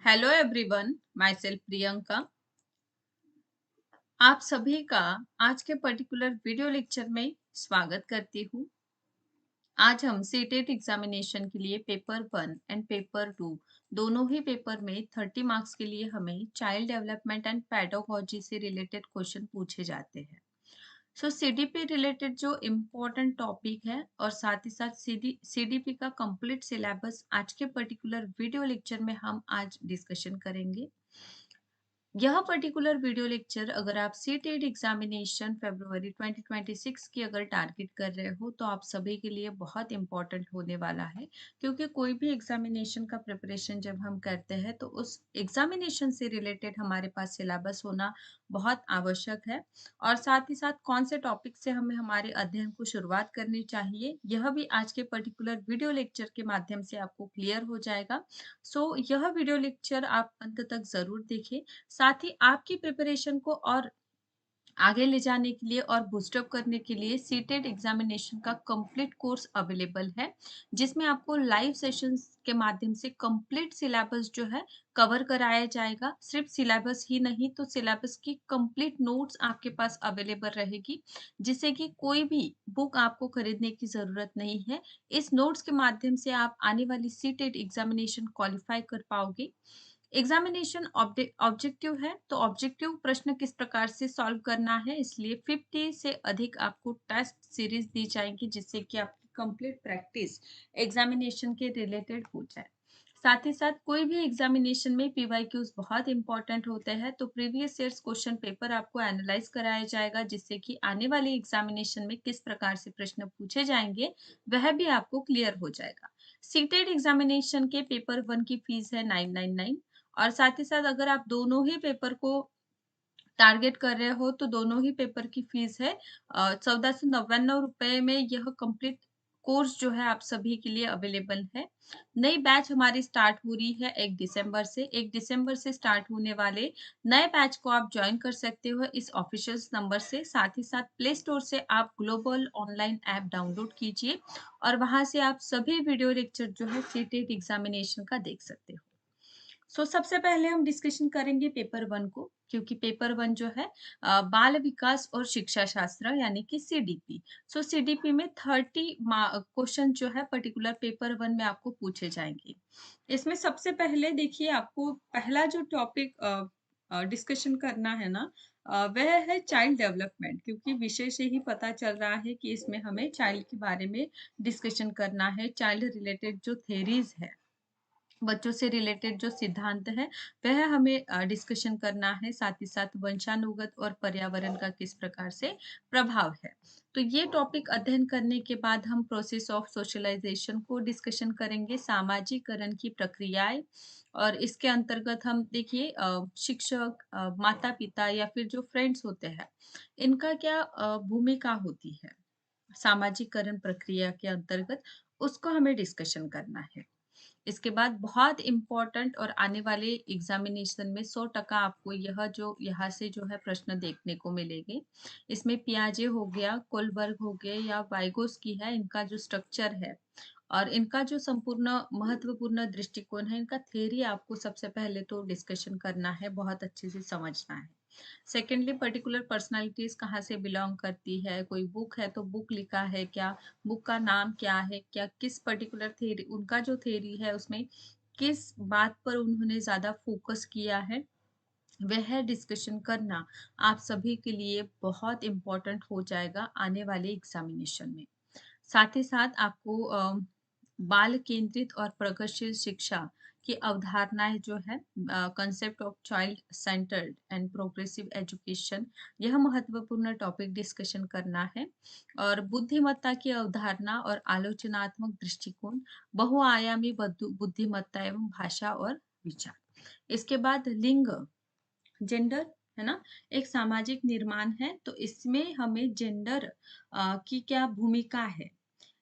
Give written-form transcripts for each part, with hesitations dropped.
Hello everyone, my self Priyanka. आप सभी का आज के पर्टिकुलर वीडियो लेक्चर में स्वागत करती हूँ। आज हम सीटेट एग्जामिनेशन के लिए पेपर 1 एंड पेपर 2 दोनों ही पेपर में 30 मार्क्स के लिए हमें चाइल्ड डेवलपमेंट एंड पेडागोजी से रिलेटेड क्वेश्चन पूछे जाते हैं। सो सीडीपी रिलेटेड जो इम्पोर्टेंट टॉपिक है और साथ ही साथ सीडीपी का कंप्लीट सिलेबस आज के पर्टिकुलर वीडियो लेक्चर में हम आज डिस्कशन करेंगे। यह पर्टिकुलर वीडियो लेक्चर अगर आप सीटेट एग्जामिनेशन फरवरी 2026 की अगर टारगेट कर रहे हो तो आप सभी के लिए बहुत इंपॉर्टेंट होने वाला है, क्योंकि कोई भी एग्जामिनेशन का प्रिपरेशन जब हम करते हैं तो उस एग्जामिनेशन से रिलेटेड हमारे पास सिलेबस होना बहुत आवश्यक है। और साथ ही साथ कौन से टॉपिक से हमें हमारे अध्ययन को शुरुआत करनी चाहिए, यह भी आज के पर्टिकुलर वीडियो लेक्चर के माध्यम से आपको क्लियर हो जाएगा। सो यह वीडियो लेक्चर आप अंत तक जरूर देखें। साथ ही आपकी प्रिपरेशन को और आगे ले जाने के लिए और बूस्टअप करने के लिए सीटेट एग्जामिनेशन का कंप्लीट कोर्स अवेलेबल है, जिसमें आपको लाइव सेशंस के माध्यम से कंप्लीट सिलेबस जो है कवर कराया जाएगा। सिर्फ सिलेबस ही नहीं, तो सिलेबस की कंप्लीट नोट्स आपके पास अवेलेबल रहेगी, जिससे कि कोई भी बुक आपको खरीदने की ज़रूरत नहीं है। इस नोट्स के माध्यम से आप आने वाली सीटेट एग्जामिनेशन क्वालिफाई कर पाओगे। एग्जामिनेशन ऑब्जेक्टिव है, तो ऑब्जेक्टिव प्रश्न किस प्रकार से सॉल्व करना है, इसलिए 50 से अधिक आपको टेस्ट सीरीज दी जाएंगी, जिससे कि आपकी कंप्लीट प्रैक्टिस एग्जामिनेशन के रिलेटेड हो जाए। साथ ही साथ कोई भी एग्जामिनेशन में पीवाईक्यूज बहुत इंपॉर्टेंट होते हैं, तो प्रीवियस ईयर्स क्वेश्चन पेपर आपको एनालाइज कराया जाएगा, जिससे कि आने वाली एग्जामिनेशन में किस प्रकार से प्रश्न पूछे जाएंगे वह भी आपको क्लियर हो जाएगा। सीटेड एग्जामिनेशन के पेपर 1 की फीस है 999, और साथ ही साथ अगर आप दोनों ही पेपर को टारगेट कर रहे हो तो दोनों ही पेपर की फीस है 1499 रुपए में। यह कंप्लीट कोर्स जो है आप सभी के लिए अवेलेबल है। नई बैच हमारी स्टार्ट हो रही है 1 दिसंबर से। 1 दिसंबर से स्टार्ट होने वाले नए बैच को आप ज्वाइन कर सकते हो इस ऑफिशियल नंबर से। साथ ही साथ प्ले स्टोर से आप ग्लोबल ऑनलाइन ऐप डाउनलोड कीजिए और वहां से आप सभी वीडियो लेक्चर जो है सीटेट एग्जामिनेशन का देख सकते हो। सबसे पहले हम डिस्कशन करेंगे पेपर 1 को, क्योंकि पेपर 1 जो है बाल विकास और शिक्षा शास्त्र यानी कि सीडीपी। सीडीपी में 30 क्वेश्चन जो है पर्टिकुलर पेपर 1 में आपको पूछे जाएंगे। इसमें सबसे पहले देखिए, आपको पहला जो टॉपिक डिस्कशन करना है ना, वह है चाइल्ड डेवलपमेंट, क्योंकि विषय से ही पता चल रहा है कि इसमें हमें चाइल्ड के बारे में डिस्कशन करना है। चाइल्ड रिलेटेड जो थेरीज है, बच्चों से रिलेटेड जो सिद्धांत है, वह हमें डिस्कशन करना है। साथ ही साथ वंशानुगत और पर्यावरण का किस प्रकार से प्रभाव है। तो ये टॉपिक अध्ययन करने के बाद हम प्रोसेस ऑफ सोशलाइजेशन को डिस्कशन करेंगे, सामाजिकरण की प्रक्रियाएं। और इसके अंतर्गत हम देखिए शिक्षक, माता पिता या फिर जो फ्रेंड्स होते हैं, इनका क्या भूमिका होती है सामाजिकरण प्रक्रिया के अंतर्गत, उसको हमें डिस्कशन करना है। इसके बाद बहुत इम्पोर्टेंट और आने वाले एग्जामिनेशन में 100% आपको यह जो यहाँ से जो है प्रश्न देखने को मिलेंगे। इसमें पियाजे हो गया, कोलबर्ग हो गए या वाइगोस्की है, इनका जो स्ट्रक्चर है और इनका जो संपूर्ण महत्वपूर्ण दृष्टिकोण है, इनका थ्योरी आपको सबसे पहले तो डिस्कशन करना है, बहुत अच्छे से समझना है। सेकेंडली, पर्टिकुलर पर्सनालिटीज कहाँ से बिलोंग करती है, कोई बुक है तो बुक लिखा है क्या, बुक का नाम क्या है, क्या किस पर्टिकुलर थ्योरी, उनका जो थ्योरी है उसमें किस बात पर उन्होंने ज़्यादा फोकस किया है, वह डिस्कशन करना आप सभी के लिए बहुत इम्पोर्टेंट हो जाएगा आने वाले एग्जामिनेशन में। साथ ही साथ आपको बाल केंद्रित और प्रगतिशील शिक्षा की अवधारणाएं जो है, concept of child centred and progressive education, यह महत्वपूर्ण टॉपिक डिस्कशन करना है। और बुद्धिमत्ता की अवधारणा और आलोचनात्मक दृष्टिकोण, बहुआयामी बुद्धिमत्ता एवं भाषा और विचार। इसके बाद लिंग, जेंडर, है ना, एक सामाजिक निर्माण है, तो इसमें हमें जेंडर की क्या भूमिका है,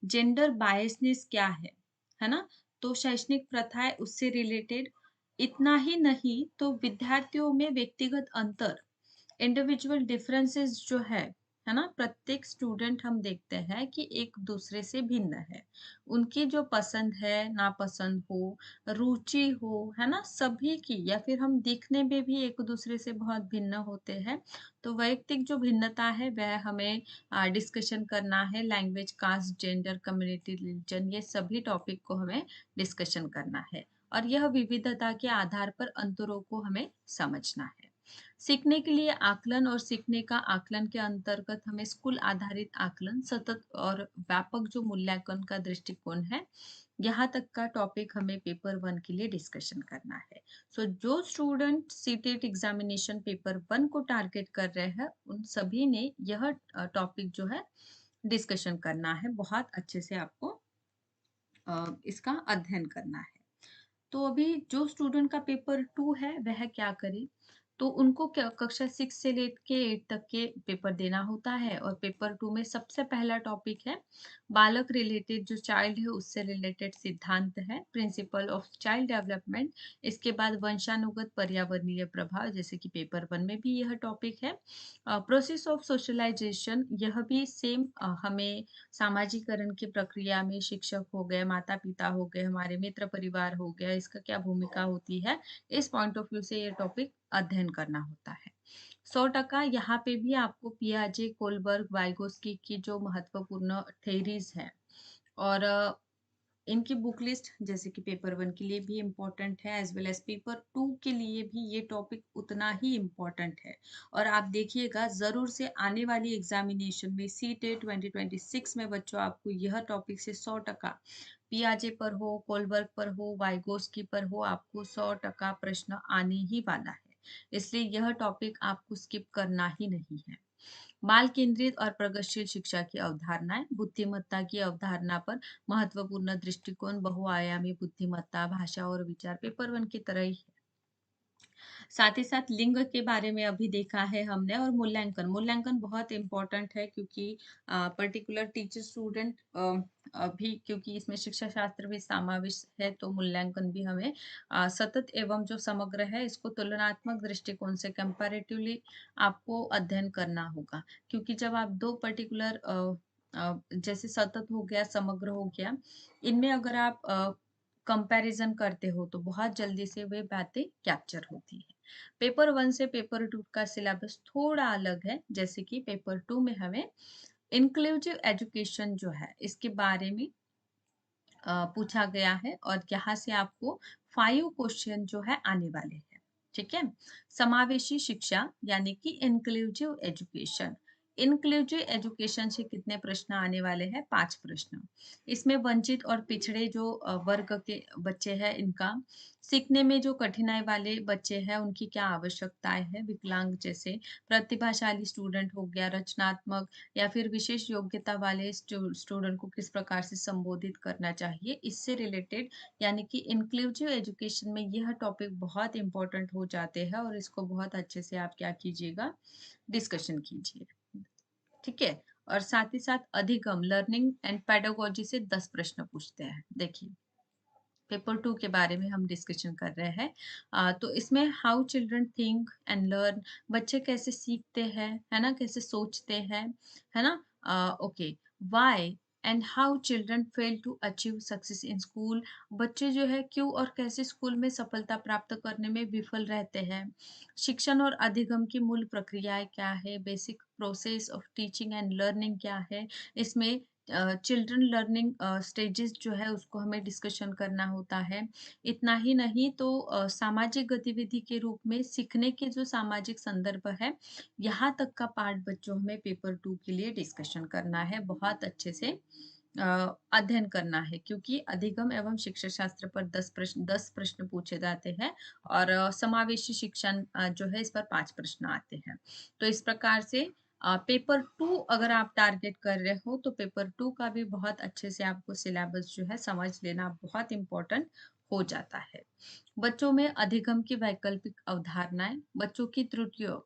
जेंडर बायसनेस क्या है ना, तो शैक्षणिक प्रथाएं उससे रिलेटेड। इतना ही नहीं, तो विद्यार्थियों में व्यक्तिगत अंतर, इंडिविजुअल डिफरेंसेस जो है है ना? प्रत्येक स्टूडेंट हम देखते हैं कि एक दूसरे से भिन्न है। उनकी जो पसंद है, नापसंद हो, रुचि हो, है ना? सभी की या फिर हम दिखने में भी एक दूसरे से बहुत भिन्न होते हैं। तो वैयक्तिक जो भिन्नता है वह हमें डिस्कशन करना है। Language, caste, gender, community, religion ये सभी टॉपिक को हमें डिस्कशन करना है। और यह विविधता के आधार पर अंतरों को हमें समझना है। सीखने के लिए आकलन और सीखने का आकलन के अंतर्गत हमें स्कूल आधारित आकलन, सतत और व्यापक जो मूल्यांकन का दृष्टिकोण है, यहाँ तक का टॉपिक हमें पेपर 1 के लिए डिस्कशन करना है। सो जो स्टूडेंट सीटेट एग्जामिनेशन पेपर 1 को टारगेट कर रहे हैं, उन सभी ने यह टॉपिक जो है डिस्कशन करना है। बहुत अच्छे से आपको इसका अध्ययन करना है। तो अभी जो स्टूडेंट का पेपर 2 है वह क्या करे? तो उनको क्या कक्षा 6 से लेके 8 तक के पेपर देना होता है और पेपर 2 में सबसे पहला टॉपिक है बालक रिलेटेड जो चाइल्ड है उससे रिलेटेड सिद्धांत है, प्रिंसिपल ऑफ चाइल्ड डेवलपमेंट। इसके बाद वंशानुगत पर्यावरणीय प्रभाव जैसे कि पेपर 1 में भी यह टॉपिक है। प्रोसेस ऑफ सोशलाइजेशन यह भी सेम हमें सामाजिकरण की प्रक्रिया में शिक्षक हो गए, माता-पिता हो गए, हमारे मित्र परिवार हो गया, इसका क्या भूमिका होती है, इस पॉइंट ऑफ व्यू से ये टॉपिक अध्ययन करना होता है। 100% यहाँ पे भी आपको पियाजे, कोलबर्ग, वाइगोस्की की जो महत्वपूर्ण थ्योरीज़ हैं और इनकी बुक लिस्ट जैसे कि पेपर 1 के लिए भी इम्पोर्टेंट है एज़ वेल एज़ पेपर 2 के लिए भी ये टॉपिक उतना ही इम्पोर्टेंट है। और आप देखिएगा ज़रूर से आने वाली एग्ज़ामिनेशन में सीटेट 2026 में बच्चों आपको यह टॉपिक से 100% पियाजे पर हो, कोलबर्ग पर हो, वाइगोस्की पर हो, आपको 100% प्रश्न आने ही वाला है। इसलिए यह टॉपिक आपको स्किप करना ही नहीं है। बाल केंद्रित और प्रगतिशील शिक्षा की अवधारणाएं, बुद्धिमत्ता की अवधारणा पर महत्वपूर्ण दृष्टिकोण, बहुआयामी बुद्धिमत्ता, भाषा और विचार पेपर 1 की तरह ही साथ ही साथ लिंग के बारे में अभी देखा है हमने और मूल्यांकन। मूल्यांकन बहुत इम्पोर्टेंट है क्योंकि पर्टिकुलर टीचर स्टूडेंट भी क्योंकि इसमें शिक्षा शास्त्र भी समावेश है तो मूल्यांकन भी हमें सतत एवं जो समग्र है इसको तुलनात्मक दृष्टिकोण से कंपैरेटिवली आपको अध्ययन करना होगा। क्योंकि जब आप 2 पर्टिकुलर जैसे सतत हो गया, समग्र हो गया, इनमें अगर आप कंपैरिज़न करते हो तो बहुत जल्दी से वे बातें कैप्चर होती हैं। पेपर 1 से पेपर 2 का सिलेबस थोड़ा अलग है, जैसे कि पेपर 2 में हमें इंक्लूसिव एजुकेशन जो है, इसके बारे में पूछा गया है और यहाँ से आपको 5 क्वेश्चन जो है आने वाले हैं, ठीक है? समावेशी शिक्षा यानी कि इंक्लूसिव एजुकेशन। इंक्लूसिव एजुकेशन से कितने प्रश्न आने वाले हैं? 5 प्रश्न। इसमें वंचित और पिछड़े जो वर्ग के बच्चे हैं इनका, सीखने में जो कठिनाई वाले बच्चे हैं उनकी क्या आवश्यकताएँ हैं, विकलांग जैसे प्रतिभाशाली स्टूडेंट हो गया, रचनात्मक या फिर विशेष योग्यता वाले स्टूडेंट को किस प्रकार से संबोधित करना चाहिए, इससे रिलेटेड यानी कि इंक्लूसिव एजुकेशन में यह टॉपिक बहुत इम्पोर्टेंट हो जाते हैं और इसको बहुत अच्छे से आप क्या कीजिएगा, डिस्कशन कीजिए, ठीक है? और साथ ही साथ अधिगम, लर्निंग एंड पेडागोजी से 10 प्रश्न पूछते हैं। देखिए, पेपर 2 के बारे में हम डिस्कशन कर रहे हैं। तो इसमें how children think and learn, बच्चे कैसे सीखते हैं, है ना? कैसे सोचते हैं, है ना? Okay, why and how children fail to achieve success in school, बच्चे जो है क्यों और कैसे स्कूल में सफलता प्राप्त करने में विफल रहते हैं। शिक्षण और अधिगम की मूल प्रक्रियाएँ क्या है? Basic process of teaching and learning क्या है? इसमें चिल्ड्रन लर्निंग स्टेजेस जो है उसको हमें डिस्कशन करना होता है। इतना ही नहीं तो सामाजिक गतिविधि के रूप में सीखने के जो सामाजिक संदर्भ है, यहाँ तक का पार्ट बच्चों हमें पेपर 2 के लिए डिस्कशन करना है। बहुत अच्छे से अध्ययन करना है क्योंकि अधिगम एवं शिक्षा शास्त्र पर 10 प्रश्न पूछे जाते हैं और समावेशी शिक्षण जो है इस पर 5 प्रश्न आते हैं। तो इस प्रकार से पेपर 2 अगर आप टारगेट कर रहे हो तो पेपर 2 का भी बहुत अच्छे से आपको सिलेबस जो है समझ लेना बहुत इम्पोर्टेंट हो जाता है। बच्चों में अधिगम की वैकल्पिक अवधारणाएँ, बच्चों की त्रुटियों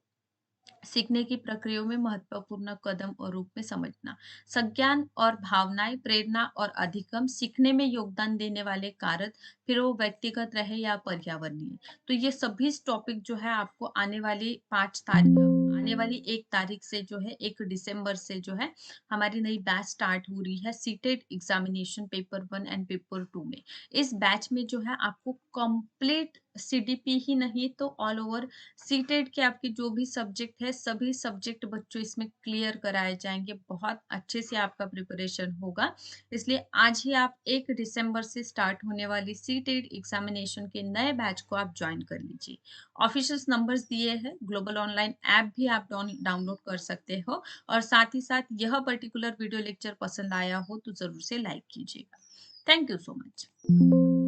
सीखने की प्रक्रियाओं में महत्वपूर्ण कदम और रूप में समझना। संज्ञान और भावनाएं, प्रेरणा और अधिगम सीखने में योगदान देने वाले कारक, फिर वो व्यक्तिगत रहे या पर्यावरणीय। तो ये सभी टॉपिक जो है आपको आने वाली 1 तारीख से जो है 1 दिसंबर से जो है हमारी नई बैच स्टार्ट हो रही है CTET examination paper 1 and paper 2 में। इस बैच में जो है आपको कंप्लीट सीडीपी ही नहीं तो ऑल ओवर सीटेट के आपके जो भी सब्जेक्ट है, सभी सब्जेक्ट बच्चों इसमें क्लियर कराए जाएँगे। बहुत अच्छे से आपका प्रिपरेशन होगा। इसलिए आज ही आप 1 दिसंबर से स्टार्ट होने वाली सीटेट एग्ज़ामिनेशन के नए बैच को आप जॉइन कर लीजिए। ऑफिशियल्स नंबर्स दिए हैं, ग्लोबल ऑनलाइन ऐप भी आप डाउनलोड कर सकते हो और साथ ही साथ यह पर्टिकुलर वीडियो लेक्चर पसंद आया हो तो ज़रूर से लाइक कीजिएगा। Thank you so much.